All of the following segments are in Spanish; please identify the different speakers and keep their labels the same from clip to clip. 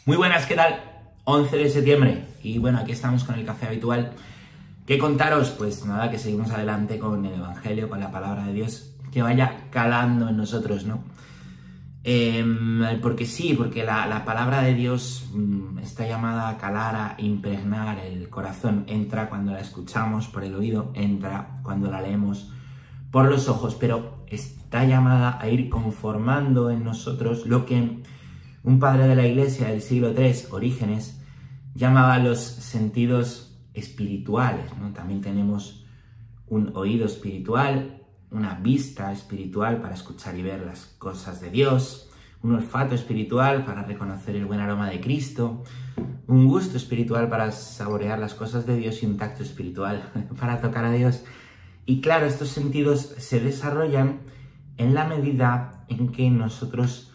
Speaker 1: Muy buenas, ¿qué tal? 11 de septiembre y bueno, aquí estamos con el café habitual. ¿Qué contaros? Pues nada, que seguimos adelante con el Evangelio, con la palabra de Dios, que vaya calando en nosotros, ¿no? Porque sí, porque la palabra de Dios está llamada a calar, a impregnar el corazón. Entra cuando la escuchamos por el oído, entra cuando la leemos por los ojos, pero está llamada a ir conformando en nosotros lo que un padre de la Iglesia del siglo III, Orígenes, llamaba los sentidos espirituales, ¿no? También tenemos un oído espiritual, una vista espiritual para escuchar y ver las cosas de Dios, un olfato espiritual para reconocer el buen aroma de Cristo, un gusto espiritual para saborear las cosas de Dios y un tacto espiritual para tocar a Dios. Y claro, estos sentidos se desarrollan en la medida en que nosotros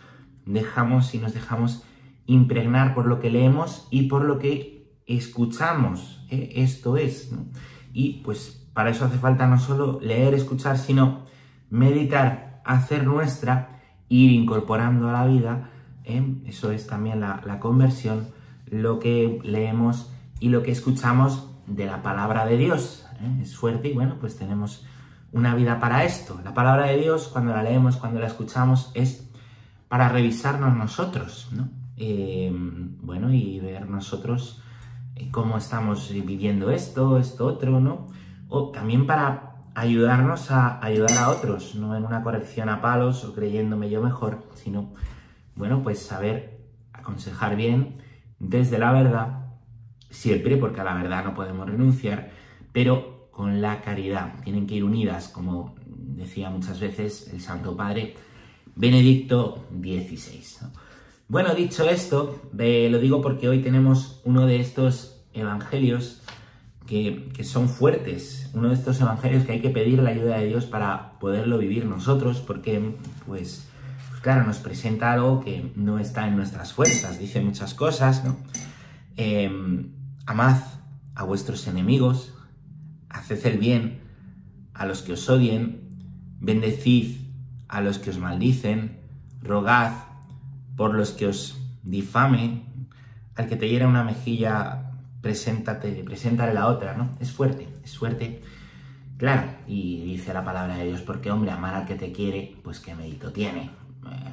Speaker 1: nos dejamos impregnar por lo que leemos y por lo que escuchamos. Esto es, ¿no? Y pues para eso hace falta no solo leer, escuchar, sino meditar, hacer nuestra, ir incorporando a la vida. Eso es también la conversión, lo que leemos y lo que escuchamos de la palabra de Dios. Es fuerte y bueno, pues tenemos una vida para esto. La palabra de Dios, cuando la leemos, cuando la escuchamos, es para revisarnos nosotros, ¿no? Bueno, y ver nosotros cómo estamos viviendo esto otro, ¿no? O también para ayudarnos a ayudar a otros, no en una corrección a palos o creyéndome yo mejor, sino, bueno, pues saber aconsejar bien desde la verdad, siempre, porque a la verdad no podemos renunciar, pero con la caridad. Tienen que ir unidas, como decía muchas veces el Santo Padre Benedicto XVI, ¿no? Bueno, dicho esto, lo digo porque hoy tenemos uno de estos evangelios que son fuertes, uno de estos evangelios que hay que pedir la ayuda de Dios para poderlo vivir nosotros, porque, pues claro, nos presenta algo que no está en nuestras fuerzas, dice muchas cosas, ¿no? Amad a vuestros enemigos, haced el bien a los que os odien, bendecid a los que os maldicen, rogad por los que os difamen, al que te hiera una mejilla, preséntale la otra, ¿no? Es fuerte, claro, y dice la palabra de Dios, porque hombre, amar al que te quiere, pues qué mérito tiene,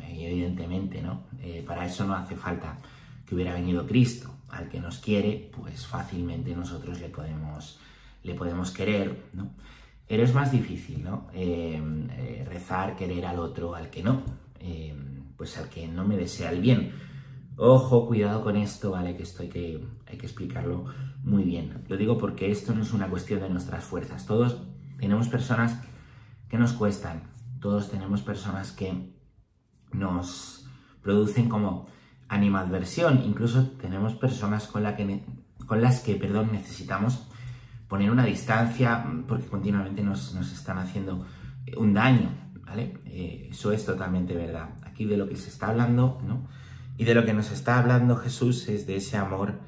Speaker 1: evidentemente, ¿no? Para eso no hace falta que hubiera venido Cristo. Al que nos quiere, pues fácilmente nosotros le podemos querer, ¿no? Pero es más difícil, ¿no? Rezar, querer al otro, al que no, pues al que no me desea el bien. Ojo, cuidado con esto, ¿vale? Que esto hay que explicarlo muy bien. Lo digo porque esto no es una cuestión de nuestras fuerzas. Todos tenemos personas que nos cuestan, todos tenemos personas que nos producen como animadversión, incluso tenemos personas con las que necesitamos poner una distancia porque continuamente nos están haciendo un daño, ¿vale? Eso es totalmente verdad. Aquí de lo que se está hablando, ¿no? Y de lo que nos está hablando Jesús es de ese amor,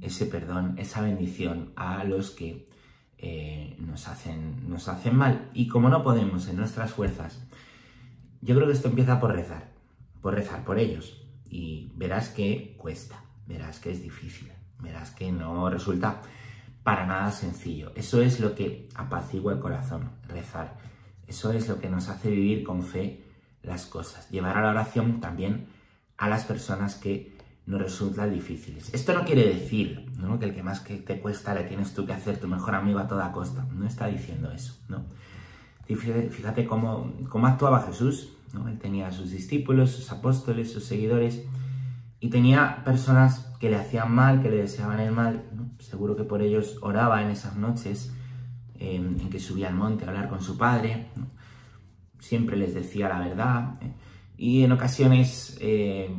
Speaker 1: ese perdón, esa bendición a los que nos hacen mal. Y como no podemos en nuestras fuerzas, yo creo que esto empieza por rezar por ellos. Y verás que cuesta, verás que es difícil, verás que no resulta para nada sencillo. Eso es lo que apacigua el corazón, rezar. Eso es lo que nos hace vivir con fe las cosas. Llevar a la oración también a las personas que nos resultan difíciles. Esto no quiere decir, ¿no?, que el que más que te cuesta le tienes tú que hacer tu mejor amigo a toda costa. No está diciendo eso, ¿no? Fíjate cómo actuaba Jesús, ¿no? Él tenía a sus discípulos, sus apóstoles, sus seguidores, y tenía personas que le hacían mal, que le deseaban el mal, ¿no? Seguro que por ellos oraba en esas noches en que subía al monte a hablar con su padre, ¿no? Siempre les decía la verdad, y en ocasiones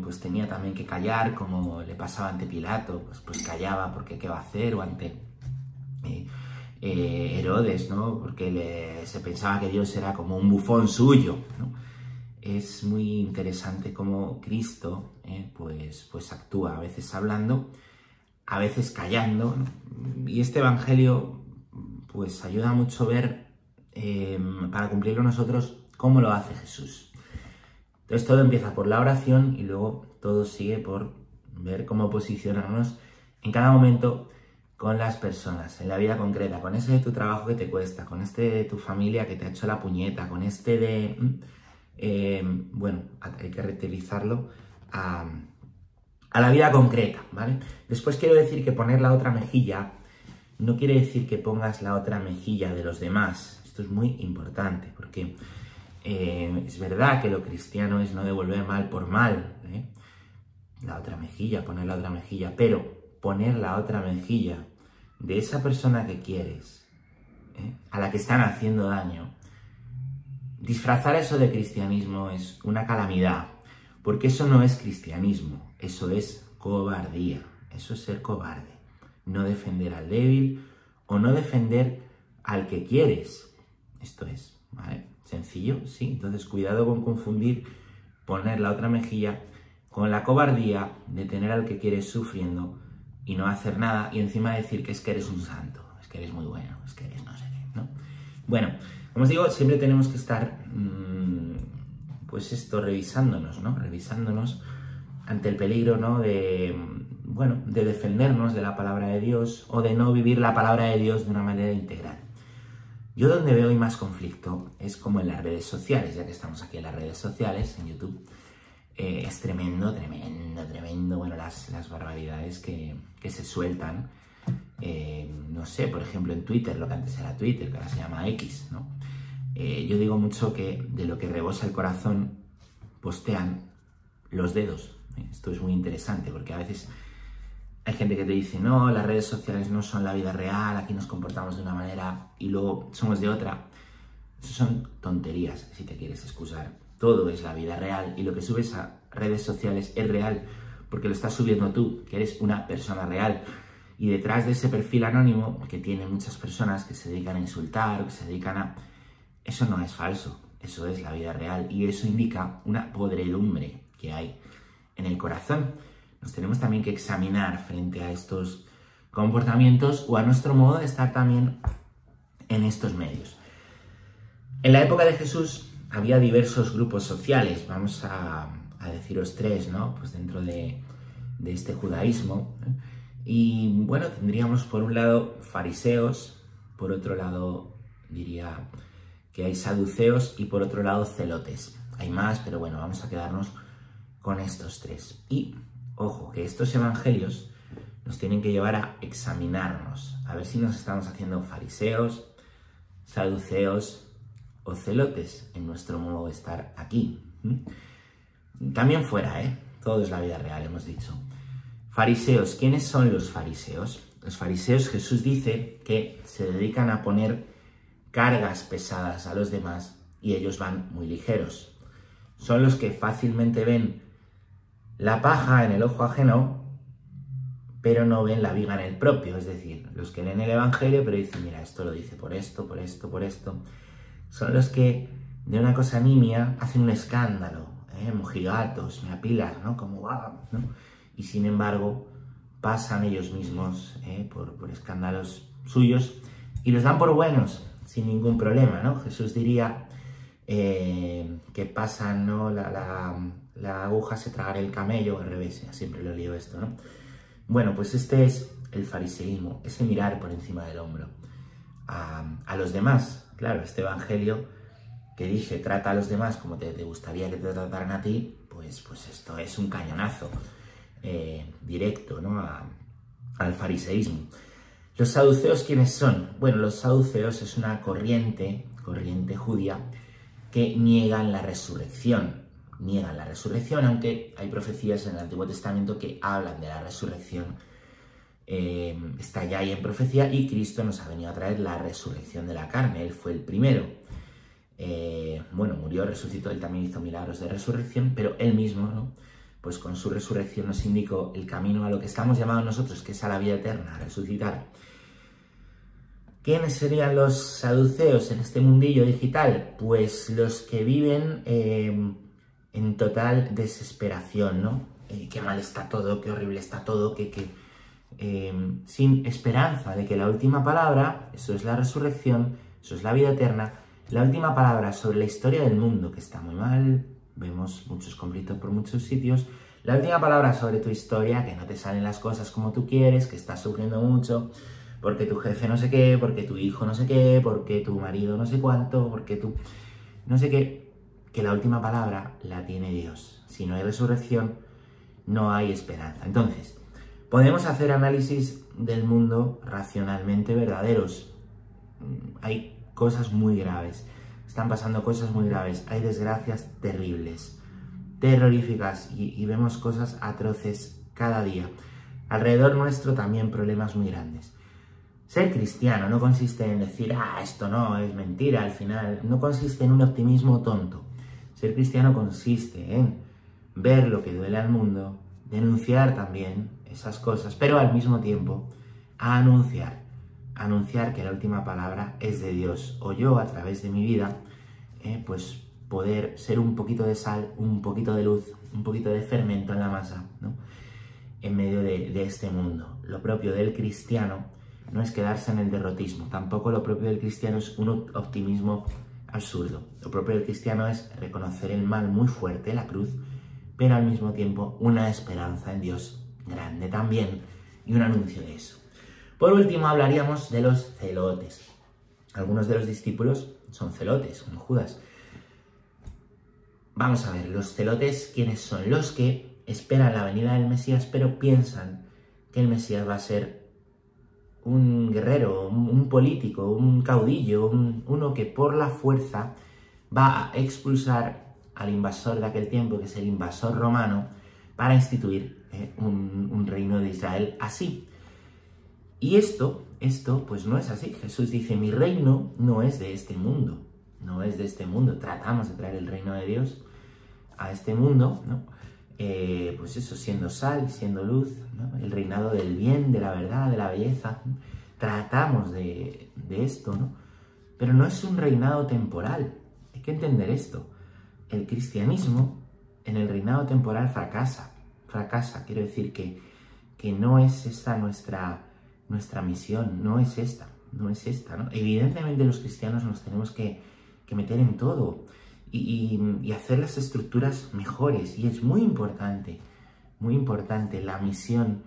Speaker 1: pues tenía también que callar, como le pasaba ante Pilato, pues callaba porque qué va a hacer, o ante Herodes, ¿no? Porque se pensaba que Dios era como un bufón suyo, ¿no? Es muy interesante cómo Cristo pues actúa, a veces hablando, a veces callando, ¿no? Y este evangelio pues ayuda mucho a ver, para cumplirlo nosotros, cómo lo hace Jesús. Entonces todo empieza por la oración y luego todo sigue por ver cómo posicionarnos en cada momento con las personas, en la vida concreta, con ese de tu trabajo que te cuesta, con este de tu familia que te ha hecho la puñeta, con este de... bueno, hay que reutilizarlo a la vida concreta, ¿vale? Después quiero decir que poner la otra mejilla no quiere decir que pongas la otra mejilla de los demás. Esto es muy importante, porque es verdad que lo cristiano es no devolver mal por mal, ¿eh? La otra mejilla, poner la otra mejilla, pero poner la otra mejilla de esa persona que quieres, a la que están haciendo daño. Disfrazar eso de cristianismo es una calamidad, porque eso no es cristianismo, eso es cobardía, eso es ser cobarde, no defender al débil o no defender al que quieres. Esto es, ¿vale? Sencillo, sí. Entonces cuidado con confundir poner la otra mejilla con la cobardía de tener al que quieres sufriendo y no hacer nada y encima decir que es que eres un santo, es que eres muy bueno, es que eres no sé qué, ¿no? Bueno, como os digo, siempre tenemos que estar, pues esto, revisándonos, ¿no? Revisándonos ante el peligro, ¿no? De, bueno, de defendernos de la palabra de Dios o de no vivir la palabra de Dios de una manera integral. Yo donde veo hoy más conflicto es como en las redes sociales, ya que estamos aquí en las redes sociales, en YouTube. Es tremendo, bueno, las barbaridades que se sueltan. No sé, por ejemplo, en Twitter, lo que antes era Twitter, que ahora se llama X, ¿no? Yo digo mucho que de lo que rebosa el corazón postean los dedos. Esto es muy interesante porque a veces hay gente que te dice, no, las redes sociales no son la vida real, aquí nos comportamos de una manera y luego somos de otra. Eso son tonterías, si te quieres excusar. Todo es la vida real y lo que subes a redes sociales es real porque lo estás subiendo tú, que eres una persona real. Y detrás de ese perfil anónimo que tienen muchas personas que se dedican a insultar o que se dedican a... Eso no es falso, eso es la vida real y eso indica una podredumbre que hay en el corazón. Nos tenemos también que examinar frente a estos comportamientos o a nuestro modo de estar también en estos medios. En la época de Jesús había diversos grupos sociales, vamos a deciros tres, ¿no? Pues dentro de este judaísmo. Y bueno, tendríamos por un lado fariseos, por otro lado diría que hay saduceos y por otro lado celotes. Hay más, pero bueno, vamos a quedarnos con estos tres. Y ojo, que estos evangelios nos tienen que llevar a examinarnos, a ver si nos estamos haciendo fariseos, saduceos o celotes en nuestro modo de estar aquí. También fuera, todo es la vida real, hemos dicho. Fariseos, ¿quiénes son los fariseos? Los fariseos, Jesús dice que se dedican a poner cargas pesadas a los demás y ellos van muy ligeros. Son los que fácilmente ven la paja en el ojo ajeno, pero no ven la viga en el propio. Es decir, los que leen el evangelio pero dicen, mira, esto lo dice por esto, por esto, por esto. Son los que de una cosa nimia hacen un escándalo, mojigatos, me apilas, ¿no? Como guau, ¿no? Y sin embargo pasan ellos mismos por escándalos suyos y los dan por buenos sin ningún problema, ¿no? Jesús diría que pasan, ¿no? La aguja se tragará el camello, al revés, siempre lo lío esto, ¿no? Bueno, pues este es el fariseísmo, ese mirar por encima del hombro a los demás. Claro, este evangelio que dice trata a los demás como te gustaría que te trataran a ti, pues esto es un cañonazo directo, ¿no? al fariseísmo. ¿Los saduceos quiénes son? Bueno, los saduceos es una corriente judía que niegan la resurrección. Niegan la resurrección, aunque hay profecías en el Antiguo Testamento que hablan de la resurrección. Está ya ahí en profecía y Cristo nos ha venido a traer la resurrección de la carne. Él fue el primero. Bueno, murió, resucitó, él también hizo milagros de resurrección, pero él mismo, ¿no? Pues con su resurrección nos indicó el camino a lo que estamos llamados nosotros, que es a la vida eterna, a resucitar. ¿Quiénes serían los saduceos en este mundillo digital? Pues los que viven en total desesperación, ¿no? Qué mal está todo, qué horrible está todo, sin esperanza de que la última palabra, eso es la resurrección, eso es la vida eterna, la última palabra sobre la historia del mundo, que está muy mal, vemos muchos conflictos por muchos sitios, La última palabra sobre tu historia, que no te salen las cosas como tú quieres, que estás sufriendo mucho, porque tu jefe no sé qué, porque tu hijo no sé qué, porque tu marido no sé cuánto, porque tú no sé qué, que la última palabra la tiene Dios. Si no hay resurrección, no hay esperanza. Entonces, podemos hacer análisis del mundo racionalmente verdaderos. Hay cosas muy graves, están pasando cosas muy graves, hay desgracias terribles, terroríficas y vemos cosas atroces cada día. Alrededor nuestro también problemas muy grandes. Ser cristiano no consiste en decir, esto no, es mentira, al final, no consiste en un optimismo tonto. Ser cristiano consiste en ver lo que duele al mundo, denunciar también esas cosas, pero al mismo tiempo anunciar que la última palabra es de Dios, o yo a través de mi vida, pues poder ser un poquito de sal, un poquito de luz, un poquito de fermento en la masa, ¿no? En medio de este mundo. Lo propio del cristiano no es quedarse en el derrotismo, tampoco lo propio del cristiano es un optimismo absurdo. Lo propio del cristiano es reconocer el mal muy fuerte, la cruz, pero al mismo tiempo una esperanza en Dios grande también y un anuncio de eso. Por último hablaríamos de los celotes. Algunos de los discípulos son celotes, como Judas. Vamos a ver, los celotes, ¿quiénes son? Los que esperan la venida del Mesías, pero piensan que el Mesías va a ser un guerrero, un político, un caudillo, uno que por la fuerza va a expulsar al invasor de aquel tiempo, que es el invasor romano, para instituir un reino de Israel así. Y esto pues no es así. Jesús dice, mi reino no es de este mundo, no es de este mundo. Tratamos de traer el reino de Dios a este mundo, ¿no? Pues eso, siendo sal, siendo luz, ¿no? El reinado del bien, de la verdad, de la belleza. Tratamos de esto, ¿no? Pero no es un reinado temporal. Hay que entender esto. El cristianismo en el reinado temporal fracasa. Quiero decir que no es esta nuestra misión, no es esta, ¿no? Evidentemente los cristianos nos tenemos que meter en todo y hacer las estructuras mejores, y es muy importante la misión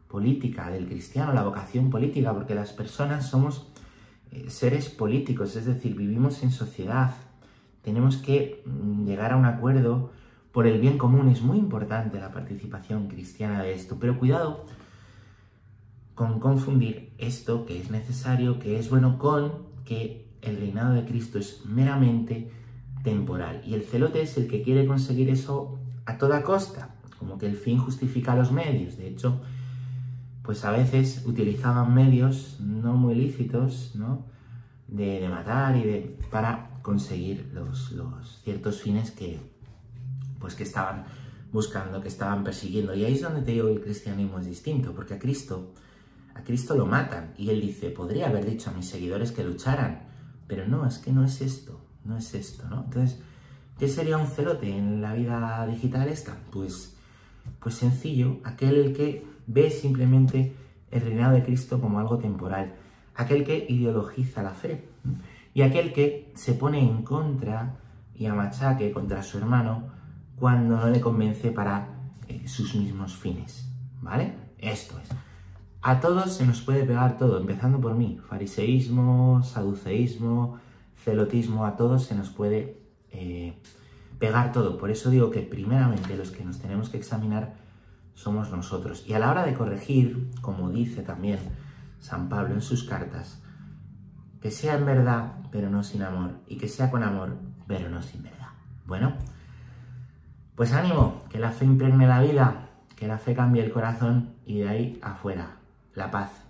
Speaker 1: política del cristiano, la vocación política, porque las personas somos seres políticos, es decir, vivimos en sociedad, tenemos que llegar a un acuerdo por el bien común. Es muy importante la participación cristiana de esto, pero cuidado con confundir esto, que es necesario, que es bueno, con que el reinado de Cristo es meramente temporal. Y el celote es el que quiere conseguir eso a toda costa, como que el fin justifica los medios. De hecho, pues a veces utilizaban medios no muy lícitos, ¿no? de matar para conseguir los ciertos fines que estaban buscando, que estaban persiguiendo. Y ahí es donde te digo que el cristianismo es distinto, porque a Cristo lo matan, y él dice, podría haber dicho a mis seguidores que lucharan, pero no, es que no es esto, ¿no? Entonces, ¿qué sería un celote en la vida digital esta? Pues sencillo, aquel que ve simplemente el reinado de Cristo como algo temporal, aquel que ideologiza la fe, y aquel que se pone en contra y a machaque contra su hermano cuando no le convence para sus mismos fines, ¿vale? Esto es. A todos se nos puede pegar todo, empezando por mí. Fariseísmo, saduceísmo, celotismo, a todos se nos puede pegar todo. Por eso digo que primeramente los que nos tenemos que examinar somos nosotros. Y a la hora de corregir, como dice también San Pablo en sus cartas, que sea en verdad, pero no sin amor, y que sea con amor, pero no sin verdad. Bueno, pues ánimo, que la fe impregne la vida, que la fe cambie el corazón y de ahí afuera, la paz.